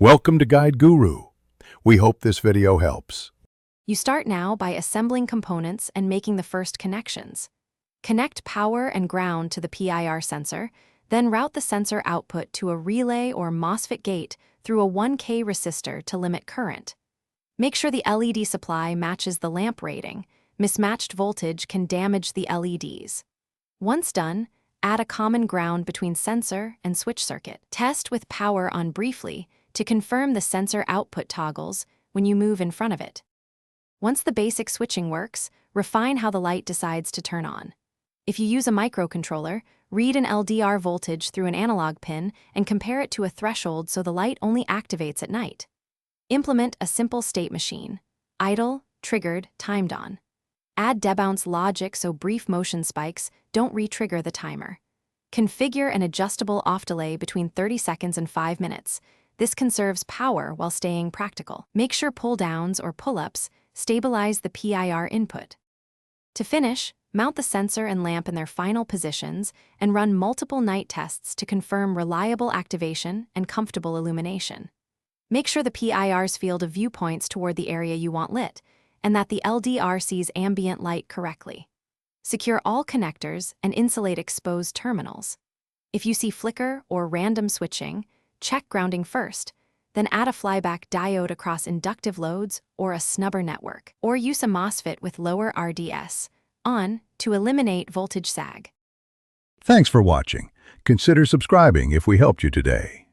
Welcome to Guide Guru. We hope this video helps. You start now by assembling components and making the first connections. Connect power and ground to the PIR sensor, then route the sensor output to a relay or MOSFET gate through a 1K resistor to limit current. Make sure the LED supply matches the lamp rating. Mismatched voltage can damage the LEDs. Once done, add a common ground between sensor and switch circuit. Test with power on briefly to confirm the sensor output toggles when you move in front of it. Once the basic switching works, refine how the light decides to turn on. If you use a microcontroller, read an LDR voltage through an analog pin and compare it to a threshold so the light only activates at night. Implement a simple state machine: idle, triggered, timed on. Add debounce logic so brief motion spikes don't re-trigger the timer. Configure an adjustable off delay between 30 seconds and 5 minutes. This conserves power while staying practical. Make sure pull-downs or pull-ups stabilize the PIR input. To finish, mount the sensor and lamp in their final positions and run multiple night tests to confirm reliable activation and comfortable illumination. Make sure the PIR's field of view points toward the area you want lit, and that the LDR sees ambient light correctly. Secure all connectors and insulate exposed terminals. If you see flicker or random switching, check grounding first, then add a flyback diode across inductive loads or a snubber network, or use a MOSFET with lower RDS on to eliminate voltage sag. Thanks for watching. Consider subscribing if we helped you today.